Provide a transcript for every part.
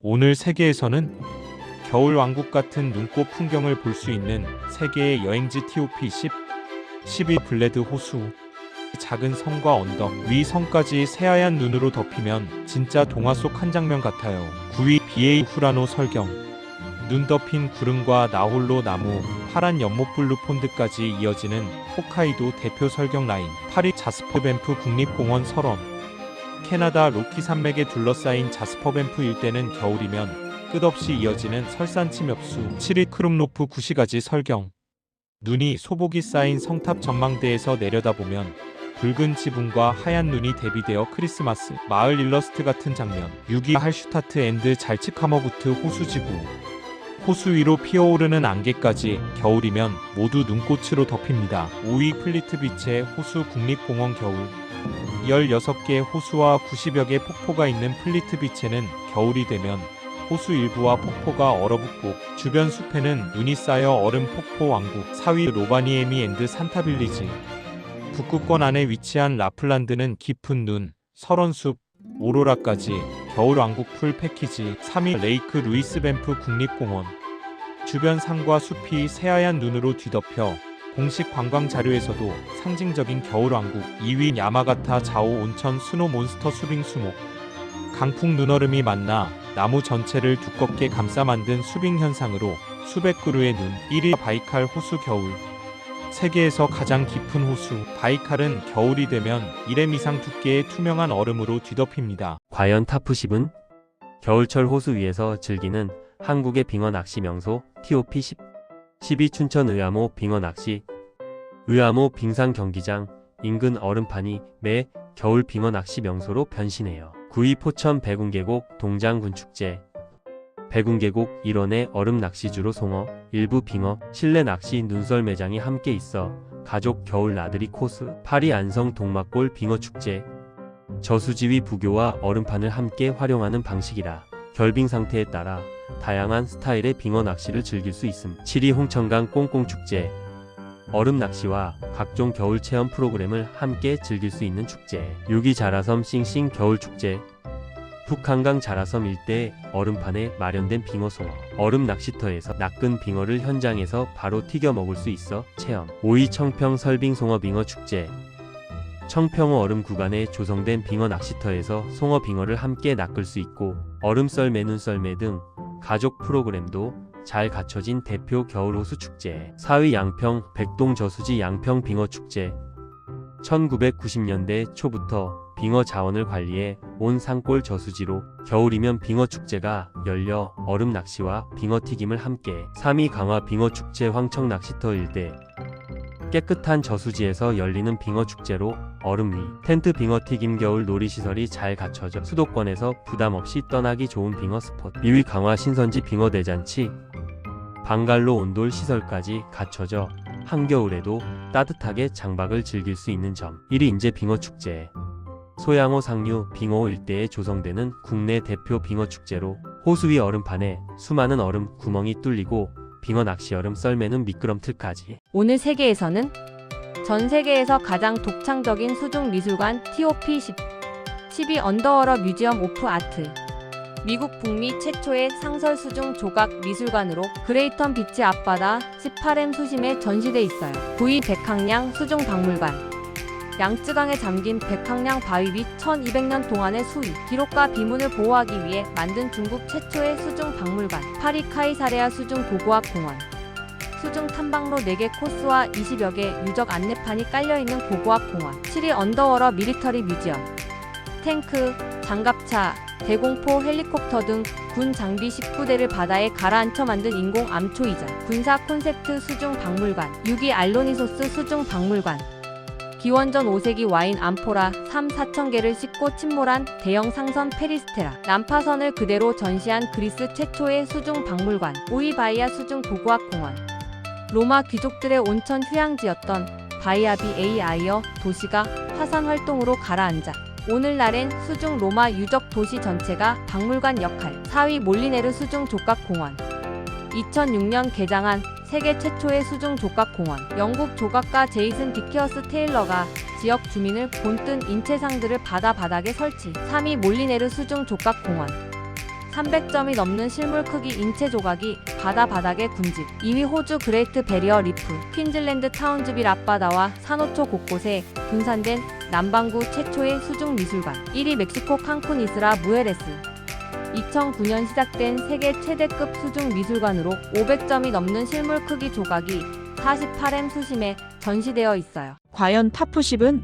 오늘 세계에서는 겨울 왕국 같은 눈꽃 풍경을 볼 수 있는 세계의 여행지 TOP10, 10위 블레드 호수. 작은 성과 언덕 위 성까지 새하얀 눈으로 덮이면 진짜 동화 속 한 장면 같아요. 9위 BA 후라노 설경. 눈 덮인 구름과 나홀로 나무, 파란 연못 블루 폰드까지 이어지는 홋카이도 대표 설경 라인. 8위 자스퍼 밴프 국립공원 설원. 캐나다 로키 산맥에 둘러싸인 자스퍼 밴프 일대는 겨울이면 끝없이 이어지는 설산침엽수. 7위 크룸로프 구시가지 설경. 눈이 소복이 쌓인 성탑 전망대에서 내려다보면 붉은 지붕과 하얀 눈이 대비되어 크리스마스 마을 일러스트 같은 장면. 6위 할슈타트 앤드 잘츠카머구트 호수지구. 호수 위로 피어오르는 안개까지 겨울이면 모두 눈꽃으로 덮입니다. 5위 플리트비체 호수 국립공원 겨울. 16개의 호수와 90여 개 폭포가 있는 플리트비체는 겨울이 되면 호수 일부와 폭포가 얼어붙고 주변 숲에는 눈이 쌓여 얼음 폭포 왕국. 4위 로바니에미 앤드 산타빌리지. 북극권 안에 위치한 라플란드는 깊은 눈, 설원숲, 오로라까지 겨울 왕국 풀 패키지. 3위 레이크 루이스 밴프 국립공원. 주변 산과 숲이 새하얀 눈으로 뒤덮여 공식 관광 자료에서도 상징적인 겨울 왕국. 2위 야마가타 자오 온천 스노 몬스터 수빙 수목. 강풍 눈얼음이 만나 나무 전체를 두껍게 감싸 만든 수빙 현상으로 수백 그루의 눈. 1위 바이칼 호수 겨울. 세계에서 가장 깊은 호수 바이칼은 겨울이 되면 1m 이상 두께의 투명한 얼음으로 뒤덮입니다. 과연 탑10은? 겨울철 호수 위에서 즐기는 한국의 빙어 낚시 명소 TOP10. 10위 춘천 의암호 빙어 낚시. 의암호 빙상 경기장 인근 얼음판이 매 겨울 빙어 낚시 명소로 변신해요. 9위 포천 백운계곡 동장군축제. 백운계곡 일원의 얼음 낚시주로 송어, 일부 빙어, 실내 낚시 눈썰 매장이 함께 있어 가족 겨울 나들이 코스. 8위 안성 동막골 빙어축제. 저수지위 부교와 얼음판을 함께 활용하는 방식이라 결빙 상태에 따라 다양한 스타일의 빙어 낚시를 즐길 수 있음. 7위 홍천강 꽁꽁축제. 얼음 낚시와 각종 겨울 체험 프로그램을 함께 즐길 수 있는 축제. 6위 자라섬 싱싱 겨울축제. 북한강 자라섬 일대의 얼음판에 마련된 빙어송어, 얼음 낚시터에서 낚은 빙어를 현장에서 바로 튀겨 먹을 수 있어 체험. 5위 청평 설빙 송어 빙어 축제. 청평호 얼음 구간에 조성된 빙어 낚시터에서 송어 빙어를 함께 낚을 수 있고 얼음 썰매 눈썰매 등 가족 프로그램도 잘 갖춰진 대표 겨울 호수 축제. 4위 양평 백동 저수지 양평 빙어 축제. 1990년대 초부터 빙어 자원을 관리해 온 산골 저수지로 겨울이면 빙어 축제가 열려 얼음 낚시와 빙어 튀김을 함께. 3위 강화 빙어 축제 황청 낚시터 일대. 깨끗한 저수지에서 열리는 빙어 축제로 얼음 위 텐트 빙어 튀김 겨울 놀이시설이 잘 갖춰져 수도권에서 부담 없이 떠나기 좋은 빙어 스폿. 2위 강화 신선지 빙어 대잔치. 방갈로 온돌 시설까지 갖춰져 한겨울에도 따뜻하게 장박을 즐길 수 있는 점. 1위 인제 빙어 축제. 소양호 상류 빙어호 일대에 조성되는 국내 대표 빙어 축제로 호수 위 얼음판에 수많은 얼음 구멍이 뚫리고 빙어 낚시 얼음 썰매는 미끄럼틀까지. 오늘 세계에서는 전 세계에서 가장 독창적인 수중 미술관 TOP10. 10위 언더워러 뮤지엄 오프 아트. 미국 북미 최초의 상설 수중 조각 미술관으로 그레이턴 비치 앞바다 18m 수심에 전시돼 있어요. 9위 백항량 수중 박물관. 양쯔강에 잠긴 백항량 바위 및 1200년 동안의 수위, 기록과 비문을 보호하기 위해 만든 중국 최초의 수중 박물관. 8위 카이사레아 수중 도고학 공원. 수중 탐방로 4개 코스와 20여 개 유적 안내판이 깔려있는 고고학 공원. 7위 언더워러 미리터리 뮤지엄. 탱크, 장갑차, 대공포 헬리콥터 등 군 장비 19대를 바다에 가라앉혀 만든 인공 암초이자 군사 콘셉트 수중 박물관. 6위 알로니소스 수중 박물관. 기원전 5세기 와인 암포라 3,4천 개를 싣고 침몰한 대형 상선 페리스테라. 난파선을 그대로 전시한 그리스 최초의 수중 박물관. 5위 바이아 수중 도고학 공원. 로마 귀족들의 온천 휴양지였던 바이아비 에이아이어 도시가 화산 활동으로 가라앉아 오늘날엔 수중 로마 유적 도시 전체가 박물관 역할. 4위 몰리네르 수중 족각공원. 2006년 개장한 세계 최초의 수중 조각공원. 영국 조각가 제이슨 디키어스 테일러가 지역 주민을 본뜬 인체상들을 바다 바닥에 설치. 3위 몰리네르 수중 조각공원. 300점이 넘는 실물 크기 인체 조각이 바다 바닥에 군집. 2위 호주 그레이트 베리어 리프. 퀸즐랜드 타운즈빌 앞바다와 산호초 곳곳에 분산된 남반구 최초의 수중 미술관. 1위 멕시코 칸쿤 이스라 무에레스. 2009년 시작된 세계 최대급 수중 미술관으로 500점이 넘는 실물 크기 조각이 48M 수심에 전시되어 있어요. 과연 탑10은?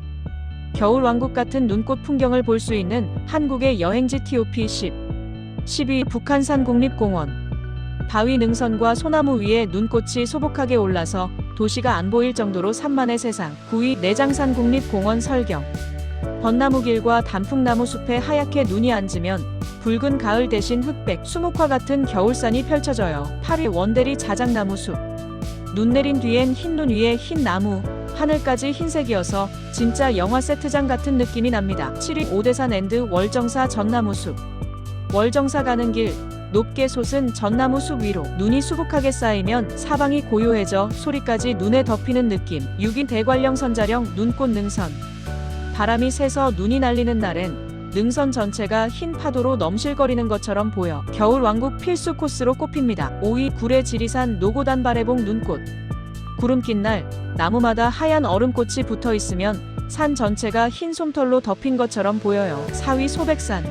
겨울 왕국 같은 눈꽃 풍경을 볼 수 있는 한국의 여행지 TOP 10. 12. 북한산 국립공원. 바위 능선과 소나무 위에 눈꽃이 소복하게 올라서 도시가 안 보일 정도로 산만의 세상. 9위 내장산 국립공원 설경. 벚나무길과 단풍나무 숲에 하얗게 눈이 앉으면 붉은 가을 대신 흑백, 수묵화 같은 겨울산이 펼쳐져요. 8위 원대리 자작나무 숲. 눈 내린 뒤엔 흰 눈 위에 흰 나무, 하늘까지 흰색이어서 진짜 영화 세트장 같은 느낌이 납니다. 7위 오대산 앤드 월정사 전나무 숲. 월정사 가는 길, 높게 솟은 전나무 숲 위로 눈이 수북하게 쌓이면 사방이 고요해져 소리까지 눈에 덮이는 느낌. 6위 대관령 선자령 눈꽃 능선. 바람이 세서 눈이 날리는 날엔 능선 전체가 흰 파도로 넘실거리는 것처럼 보여 겨울 왕국 필수 코스로 꼽힙니다. 5위 구례 지리산 노고단 바래봉 눈꽃. 구름 낀 날 나무마다 하얀 얼음꽃이 붙어 있으면 산 전체가 흰 솜털로 덮인 것처럼 보여요. 4위 소백산.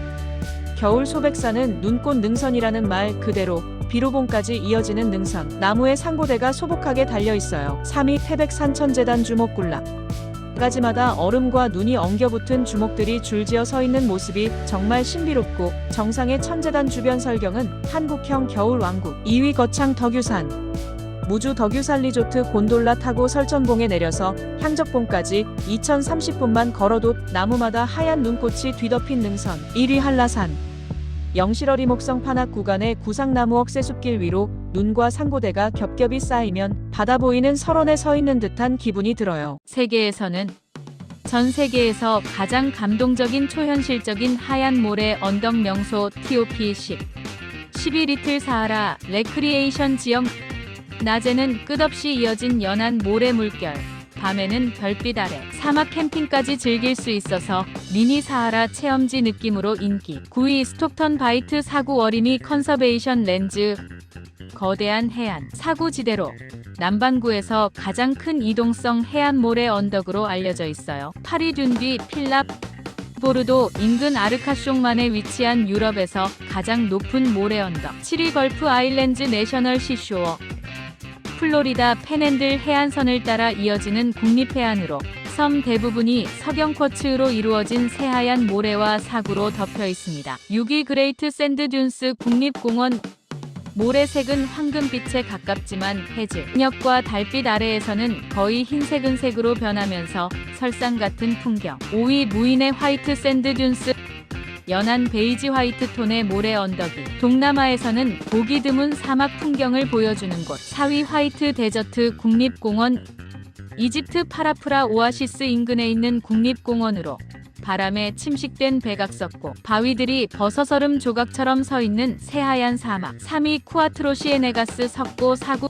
겨울 소백산은 눈꽃 능선이라는 말 그대로 비로봉까지 이어지는 능선. 나무에 상고대가 소복하게 달려 있어요. 3위 태백 산천재단 주목군락. 가지마다 얼음과 눈이 엉겨붙은 주목들이 줄지어 서 있는 모습이 정말 신비롭고 정상의 천재단 주변 설경은 한국형 겨울 왕국. 2위 거창 덕유산. 무주 덕유산 리조트 곤돌라 타고 설전봉에 내려서 향적봉까지 2030분만 걸어도 나무마다 하얀 눈꽃이 뒤덮인 능선. 1위 한라산. 영실어리 목성 판악 구간의 구상나무 억새숲길 위로 눈과 상고대가 겹겹이 쌓이면 바다 보이는 설원에 서 있는 듯한 기분이 들어요. 세계에서는 전 세계에서 가장 감동적인 초현실적인 하얀 모래 언덕 명소 TOP 10. 12 리틀 사하라 레크리에이션 지역. 낮에는 끝없이 이어진 연한 모래 물결, 밤에는 별빛 아래 사막 캠핑까지 즐길 수 있어서 미니 사하라 체험지 느낌으로 인기. 9위 스톡턴 바이트 사구 어리미 컨서베이션 렌즈. 거대한 해안 사구지대로 남반구에서 가장 큰 이동성 해안 모래 언덕으로 알려져 있어요. 8위 듄비 필랍. 보르도 인근 아르카숑만에 위치한 유럽에서 가장 높은 모래 언덕. 7위 걸프 아일랜드 내셔널 시쇼어. 플로리다 팬핸들 해안선을 따라 이어지는 국립해안으로 섬 대부분이 석영 쿼츠로 이루어진 새하얀 모래와 사구로 덮여 있습니다. 6위 그레이트 샌드 듄스 국립공원. 모래색은 황금빛에 가깝지만 해질녘과 달빛 아래에서는 거의 흰색 은색으로 변하면서 설상 같은 풍경. 5위 무인의 화이트 샌드 듄스. 연한 베이지 화이트 톤의 모래 언덕이 동남아에서는 보기 드문 사막 풍경을 보여주는 곳. 4위 화이트 데저트 국립공원. 이집트 파라프라 오아시스 인근에 있는 국립공원으로 바람에 침식된 백악석고 바위들이 버섯얼음 조각처럼 서 있는 새하얀 사막. 3위 쿠아트로시에네가스 석고 사구.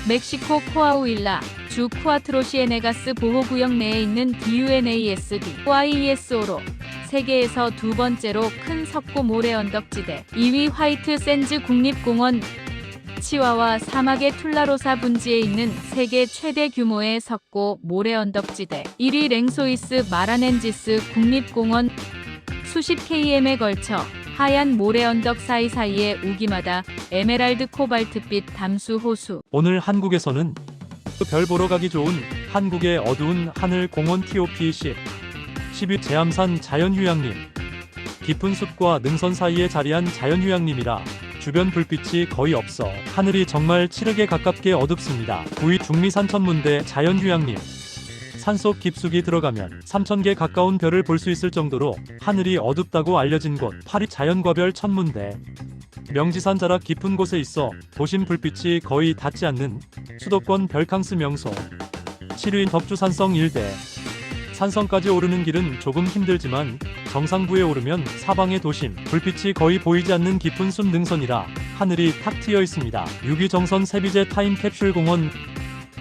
멕시코 코아우일라 주 쿠아트로시에네가스 보호구역 내에 있는 DUNASD YESO로 세계에서 두 번째로 큰 석고 모래 언덕지대. 2위 화이트 샌즈 국립공원. 치와와 사막의 툴라로사 분지에 있는 세계 최대 규모의 석고 모래 언덕지대. 1위 랭소이스 마라넨지스 국립공원. 수십 km에 걸쳐 하얀 모래 언덕 사이사이에 우기마다 에메랄드 코발트빛 담수 호수. 오늘 한국에서는 별 보러 가기 좋은 한국의 어두운 하늘 공원 TOP 10. 10위 제암산 자연휴양림. 깊은 숲과 능선 사이에 자리한 자연휴양림이라 주변 불빛이 거의 없어 하늘이 정말 칠흑에 가깝게 어둡습니다. 9위 중미 산천문대 자연휴양림. 산속 깊숙이 들어가면 3,000개 가까운 별을 볼 수 있을 정도로 하늘이 어둡다고 알려진 곳. 8위 자연과별 천문대. 명지산 자락 깊은 곳에 있어 도심 불빛이 거의 닿지 않는 수도권 별캉스 명소. 7위 덕주산성 일대. 산성까지 오르는 길은 조금 힘들지만 정상부에 오르면 사방의 도심, 불빛이 거의 보이지 않는 깊은 숲 능선이라 하늘이 탁 트여 있습니다. 6위 정선 세비제 타임캡슐 공원.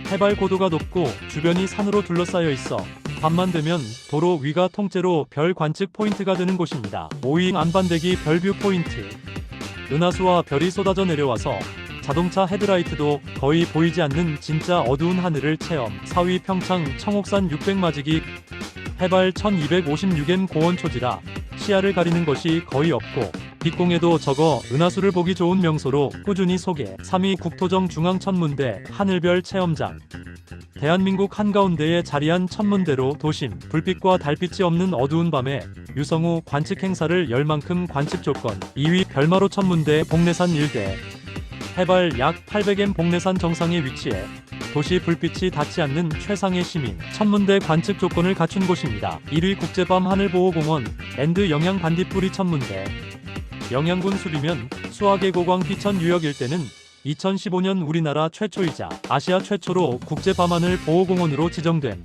해발 고도가 높고 주변이 산으로 둘러싸여 있어 밤만 되면 도로 위가 통째로 별 관측 포인트가 되는 곳입니다. 5위 안반대기 별뷰 포인트. 은하수와 별이 쏟아져 내려와서 자동차 헤드라이트도 거의 보이지 않는 진짜 어두운 하늘을 체험. 4위 평창 청옥산 600마지기. 해발 1256m 고원 초지라 시야를 가리는 것이 거의 없고 빛공에도 적어 은하수를 보기 좋은 명소로 꾸준히 소개. 3위 국토정 중앙천문대 하늘별 체험장. 대한민국 한가운데에 자리한 천문대로 도심, 불빛과 달빛이 없는 어두운 밤에 유성우 관측 행사를 열 만큼 관측 조건. 2위 별마로 천문대 복례산 일대. 해발 약 800m 복례산 정상에 위치해 도시 불빛이 닿지 않는 최상의 시민 천문대 관측 조건을 갖춘 곳입니다. 1위 국제밤 하늘보호공원 앤드 영양 반딧불이 천문대. 영양군 수비면 수화계곡왕 피천 유역 일대는 2015년 우리나라 최초이자 아시아 최초로 국제밤하늘 보호공원으로 지정된